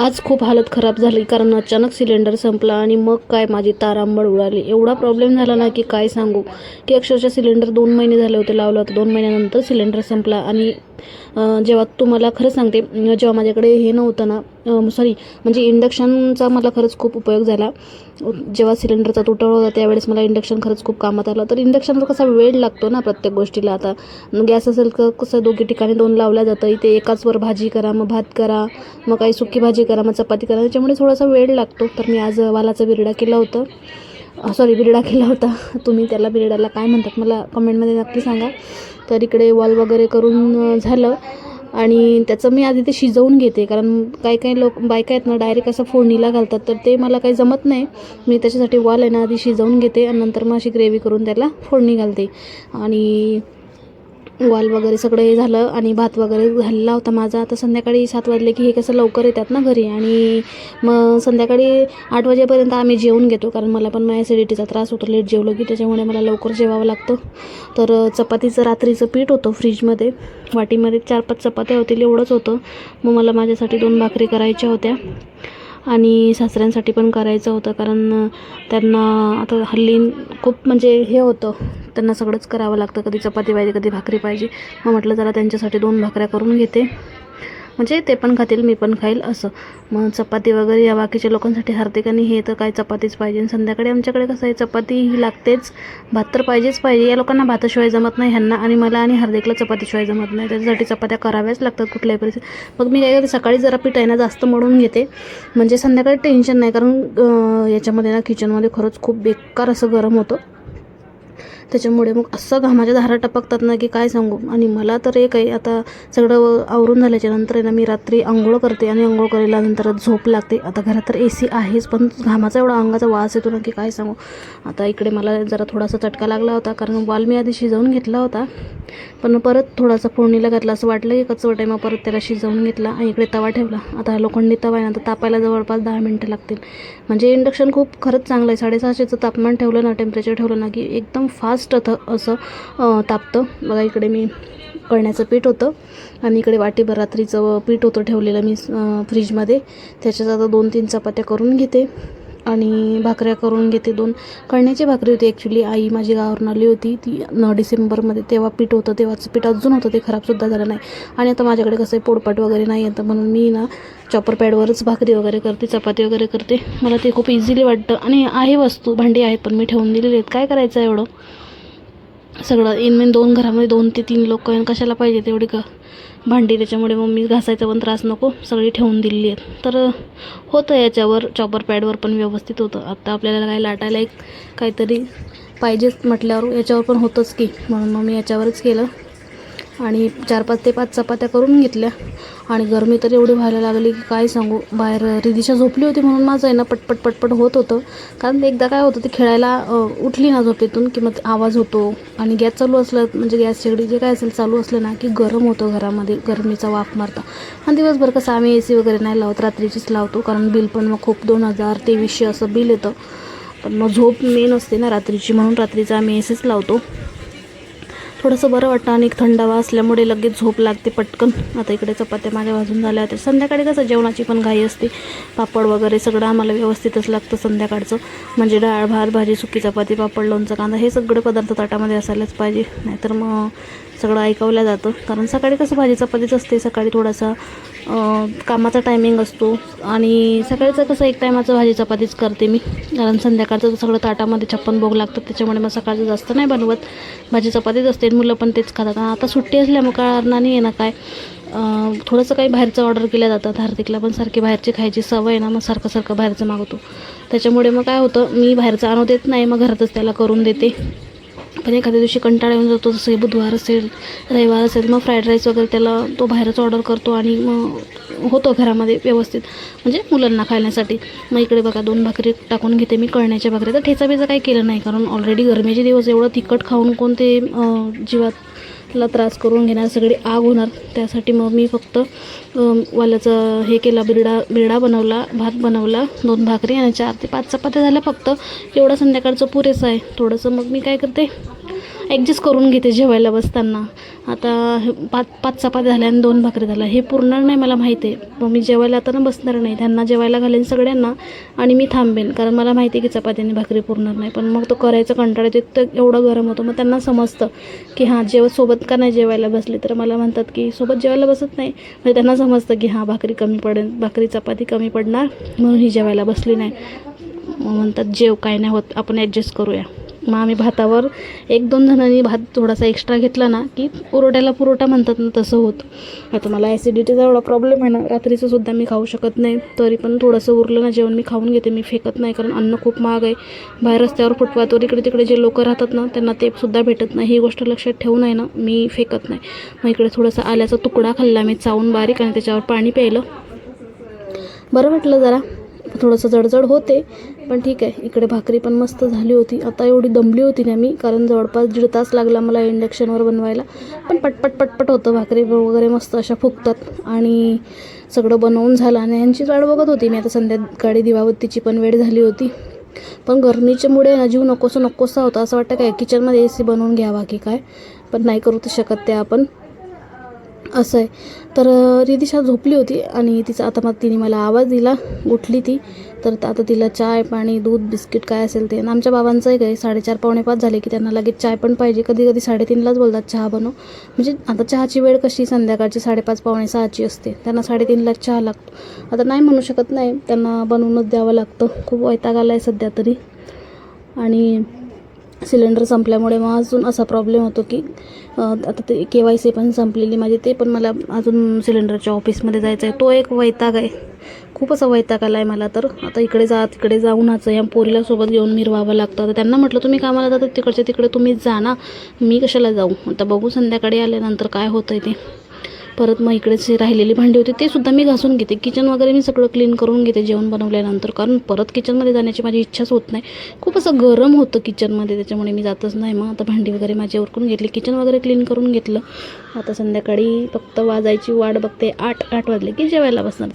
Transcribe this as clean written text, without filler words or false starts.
आज खूप हालत खराब झाली कारण अचानक सिलेंडर संपला आणि मग काय माझी तारांबळ उडाली. एवढा प्रॉब्लेम झाला ना की काय सांगू, की अक्षरशः सिलेंडर 2 महिने झाले होते लावलं होतं. 2 महिन्यानंतर सिलेंडर संपला आणि जेव्हा तुम्हाला खरं सांगते, जेव्हा माझ्याकडे हे नव्हतं ना, म्हणजे इंडक्शनचा मला खरंच खूप उपयोग झाला. जेव्हा सिलेंडरचा तुटवडा होता त्यावेळेस मला इंडक्शन खरंच खूप कामात आलं. तर इंडक्शनचा कसा वेळ लागतो ना प्रत्येक गोष्टीला. आता गॅस असेल तर कसं दोघी ठिकाणी 2 लावल्या जातं. इथे एकाचवर भाजी करा, मग भात करा, मग काही सुकी भाजी करा, मग चपाती करा, त्याच्यामुळे थोडासा वेळ लागतो. तर मी आज वालाचा बिरडा केला होता. तुम्ही त्याला बिरड्याला काय म्हणतात मला कमेंटमध्ये नक्की सांगा. तर इकडे वॉल वगैरे करून झालं आणि त्याचं मी आधी ते शिजवून घेते, कारण काही लोक बायका आहेत ना डायरेक्ट असं फोडणीला घालतात, तर ते मला काही जमत नाही. मी त्याच्यासाठी वॉल आहे ना आधी शिजवून घेते आणि नंतर मग अशी ग्रेव्ही करून त्याला फोडणी घालते. आणि वाल वगैरे सगळं हे झालं आणि भात वगैरे झालेला होता माझा. आता संध्याकाळी 7 वाजले की हे कसं लवकर येतात ना घरी, आणि मग संध्याकाळी 8 वाजेपर्यंत आम्ही जेवून घेतो, कारण मला पण ॲसिडिटीचा त्रास होतो लेट जेवलं की, त्याच्यामुळे मला लवकर जेवावं लागतं. तर चपातीचं रात्रीचं पीठ होतं फ्रीजमध्ये, वाटीमध्ये 4-5 चपात्या होतील एवढंच होतं. मग मला माझ्यासाठी 2 भाकरी करायच्या होत्या आणि सासऱ्यांसाठी पण करायचं होतं, कारण त्यांना आता हल्ली खूप म्हणजे हे होतं, त्यांना सगळंच करावं लागतं. कधी चपाती पाहिजे, कधी भाकरी पाहिजे. मग म्हटलं जरा त्यांच्यासाठी 2 भाकऱ्या करून घेते, म्हणजे ते पण खातील मी पण खाईल असं. मग चपाती वगैरे या बाकीच्या लोकांसाठी हार्दिक आणि हे तर काय चपातीच पाहिजे. संध्याकाळी आमच्याकडे कसं आहे, चपाती ही लागतेच, भात तर पाहिजेच. या लोकांना भाताशिवाय जमत नाही, ह्यांना आणि मला आणि हार्दिकला चपातीशिवाय जमत नाही. त्याच्यासाठी चपात्या कराव्याच लागतात कुठल्याही परिस्थितीत. मग मी काय करते, सकाळी जरा पीठ आहे ना जास्त मळून घेते, म्हणजे संध्याकाळी टेन्शन नाही. कारण याच्यामध्ये ना किचनमध्ये खरंच खूप बेकार असं गरम होतं, त्याच्यामुळे मग असं घामाच्या धारा टपकतात ना की काय सांगू. आणि मला तर एक आहे, आता सगळं आवरून झाल्याच्या नंतर आहे ना मी रात्री आंघोळ करते आणि आंघोळ केल्यानंतर झोप लागते. आता घरात तर AC आहेच, पण घामाचा एवढा अंगाचा वास येतो ना की काय सांगू. आता इकडे मला जरा थोडासा चटका लागला होता, कारण वाल मी आधी शिजवून घेतला होता, पण परत थोडासा फोडणीला घातला, असं वाटलं की कच्चं आहे. मग परत त्याला शिजवून घेतला आणि इकडे तवा ठेवला. आता लोखंडी तवा आहे ना, तर तापायला जवळपास 10 मिनटं लागतील. म्हणजे इंडक्शन खूप खरंच चांगलं आहे. 650चं तापमान ठेवलं ना, टेम्परेचर ठेवलं ना की एकदम फास्ट असं तापतं. बघा इकडे मी कळण्याचं पीठ होतं आणि इकडे वाटीभर रात्रीचं पीठ होतं ठेवलेलं मी फ्रीजमध्ये. त्याच्यात आता 2-3 चपात्या करून घेते आणि भाकऱ्या करून घेते. 2 कळण्याची भाकरी होती ॲक्च्युली. आई माझी गावावरून आली होती, ती डिसेंबरमध्ये, तेव्हा पीठ होतं, तेव्हाचं पीठ अजून होतं, ते खराबसुद्धा झालं नाही. आणि आता माझ्याकडे कसं आहे, पोळपाट वगैरे नाही येतं, म्हणून मी ना चॉपर पॅडवरच भाकरी वगैरे करते, चपाती वगैरे करते. मला ते खूप इझिली वाटतं आणि आहे वस्तू, भांडी आहेत, पण मी ठेवून दिलेली आहेत. काय करायचं एवढं सगळं इनमेन 2 घरामध्ये 2 ते 3 लोक कशाला पाहिजे तेवढी भांडी. त्याच्यामुळे मग मी घासायचा पण त्रास नको, सगळी ठेवून दिलेली आहेत. तर होतं याच्यावर चॉपर पॅडवर पण व्यवस्थित होतं. आत्ता आपल्याला काय लाटायला एक काहीतरी पाहिजेच म्हटल्यावर याच्यावर पण होतंच की, म्हणून मग मी याच्यावरच केलं आणि 4-5 ते 5 चपात्या करून घेतल्या. आणि गरमी तर एवढी व्हायला लागली की काय सांगू. बाहेर रिदिशा झोपली होती म्हणून माझं आहे ना पटपट होत होतं, कारण एकदा काय होतं, ते खेळायला उठली ना झोपेतून की मग आवाज होतो. आणि गॅस चालू असलं, म्हणजे गॅस शेगडी जे काय असेल चालू असलं ना की गरम होतं घरामध्ये, गरमीचा वाफ मारता. आणि दिवसभर कसं आम्ही AC वगैरे नाही लावत, रात्रीचीच लावतो, कारण बिल पण मग खूप 2000-2300 असं बिल येतं. पण मग झोप मेन असते ना रात्रीची, म्हणून रात्रीचा आम्ही ACच लावतो. थोडंसं बरं वाटतं आणि एक थंडावा असल्यामुळे लगेच झोप लागते पटकन. आता इकडे चपात्या माझ्या भाजून झाल्या होत्या. संध्याकाळी कसं जेवणाची पण घाई असते, पापड वगैरे सगळं आम्हाला व्यवस्थितच लागतं संध्याकाळचं. म्हणजे डाळ, भात, भाजी, सुकी चपाती, पापड, लोणचं, कांदा, हे सगळे पदार्थ ताटामध्ये असायलाच पाहिजे, नाहीतर मग सगळं ऐकवलं जातं. कारण सकाळी कसं भाजी चपातीच असते, सकाळी थोडासा कामाचा टायमिंग असतो. आणि सकाळचं कसं एक टायमाचं भाजी चपातीच करते मी, कारण संध्याकाळचं सगळं ताटामध्ये 56 भोग लागतात, त्याच्यामुळे मग सकाळचं जास्त नाही बनवत, भाजी चपातीच असते. मुलं पण तेच खातात. आता सुट्टी असल्यामुळे कारण नाही आहे ना काय, थोडंसं काही बाहेरचं ऑर्डर केल्या जातात. हार्दिकला पण सारखी बाहेरची खायची सवय आहे ना, मग सारखं बाहेरचं मागवतो. त्याच्यामुळे मग काय होतं, मी बाहेरचं आणू देत नाही, मग घरातच त्याला करून देते. पण एखाद्या दिवशी कंटाळा येऊन जातो, जसं बुधवार असेल, रविवार असेल, मग फ्राईड राईस वगैरे त्याला तो बाहेरच ऑर्डर करतो आणि मग होतं घरामध्ये व्यवस्थित, म्हणजे मुलांना खाण्यासाठी. मग इकडे बघा 2 भाकरी टाकून घेते मी, कळण्याच्या भाकरी. तर ठेचा बिचा काही केलं नाही, कारण ऑलरेडी गरमीचे दिवस, एवढं तिखट खाऊन कोण ते जीवातला त्रास करून घेणार, सगळी आग होणार. त्यासाठी मग मी फक्त वाल्याचं हे केला, बिरडा बनवला, भात बनवला, 2 भाकरी आणि 4 ते 5 चपात्या झाल्या फक्त. एवढं संध्याकाळचं पुरेसं आहे. थोडंसं मग मी काय करते, ॲडजस्ट करून घेते जेवायला बसताना. आता 5 चपात्या झाल्या आणि 2 भाकरी झाल्या, हे पुरणार नाही मला माहिती आहे. मग मी जेवायला आता बसणार नाही, त्यांना जेवायला घालेन सगळ्यांना आणि मी थांबेन, कारण मला माहिती आहे की चपात्याने भाकरी पुरणार नाही. पण मग तो करायचं कंटाळा येतो, तर एवढं गरम होतं. मग त्यांना समजतं की हां सोबत का नाही जेवायला बसले, तर मला म्हणतात की सोबत जेवायला बसत नाही. म्हणजे त्यांना समजतं की हां भाकरी कमी पडेल, भाकरी चपाती कमी पडणार म्हणून ही जेवायला बसली नाही. मग म्हणतात जेव, काय नाही होत, आपण ॲडजस्ट करूया. मग आम्ही भातावर 1-2 जणांनी भात थोडासा एक्स्ट्रा घेतला ना की पुरोट्याला पुरोटा म्हणतात ना, तसं होतं. आता मला ॲसिडिटीचा एवढा प्रॉब्लेम आहे ना, रात्रीचं सुद्धा मी खाऊ शकत नाही. तरी पण थोडंसं उरलं ना जेवण मी खाऊन घेते, मी फेकत नाही, कारण अन्न खूप महाग आहे. बाहेर रस्त्यावर फुटपाथवर इकडे तिकडे जे लोक राहतात ना, त्यांना ते सुद्धा भेटत नाही. ही गोष्ट लक्षात ठेवून आहे ना मी फेकत नाही. मग इकडे थोडासा आल्याचा तुकडा खाल्ला मी चावून बारीक, आणि त्याच्यावर पाणी प्यायलं. बरं वाटलं जरा. थोडंसं जडजड होते, पण ठीक आहे. इकडे भाकरी पण मस्त झाली होती. आता एवढी दमली होती ना मी, कारण जवळपास 1.5 तास लागला मला इंडक्शनवर बनवायला. पण पटपट होतं, भाकरी वगैरे मस्त अशा फुगतात. आणि सगळं बनवून झालं आणि यांचीच वाट बघत होती मी. आता संध्याकाळी दिवाबत्तीची पण वेळ झाली होती. पण गरमीच्यामुळे ना जीव नकोसा होता. असं वाटतं काय किचनमध्ये AC बनवून घ्यावा की काय, पण नाही करू तर शकत ते आपण, असं आहे. तर रिदिशा झोपली होती आणि आता तिने मला आवाज दिला, उठली ती. तर आता तिला चाय, पाणी, दूध, बिस्किट काय असेल ते. आणि आमच्या बाबांचं एक आहे, 4:30 पावणे 5 झाले की त्यांना लगेच चाय पण पाहिजे. कधी 3:30लाच बोलतात चहा बनव. म्हणजे आता चहाची वेळ कशी संध्याकाळची 5:30 पावणे 6ची असते, त्यांना 3:30लाच चहा लागतो. आता नाही म्हणू शकत नाही, त्यांना बनवूनच द्यावं लागतं. खूप वैताग आला आहे सध्या तरी. आणि सिलेंडर संपल्यामुळे मग अजून असा प्रॉब्लेम होतो की आता ते KYC पण संपलेली माझी, ते पण मला अजून सिलेंडरच्या ऑफिसमध्ये जायचं आहे. तो एक वैताग आहे, खूप असा वैताग आला आहे मला. तर आता इकडे तिकडे जाऊनच या पोरीला सोबत घेऊन मिरवावं लागतं. आता त्यांना म्हटलं तुम्ही कामाला जातात तिकडच्या तिकडे तुम्हीच जा ना, मी कशाला जाऊ. आता बघू संध्याकाळी आल्यानंतर काय होतं आहे ते. परत मग इकडेच राहिलेली भांडी होती ते सुद्धा मी घासून घेते. किचन वगैरे मी सगळं क्लीन करून घेते जेवण बनवल्यानंतर, कारण परत किचनमध्ये जाण्याची माझी इच्छाच होत नाही. खूप असं गरम होतं किचनमध्ये, त्याच्यामुळे मी जातच नाही. मग आता भांडी वगैरे माझी उरकून घेतली, किचन वगैरे क्लीन करून घेतलं. आता संध्याकाळी फक्त वाजायची वाट बघते. 8 वाजले की जेवायला बसणार.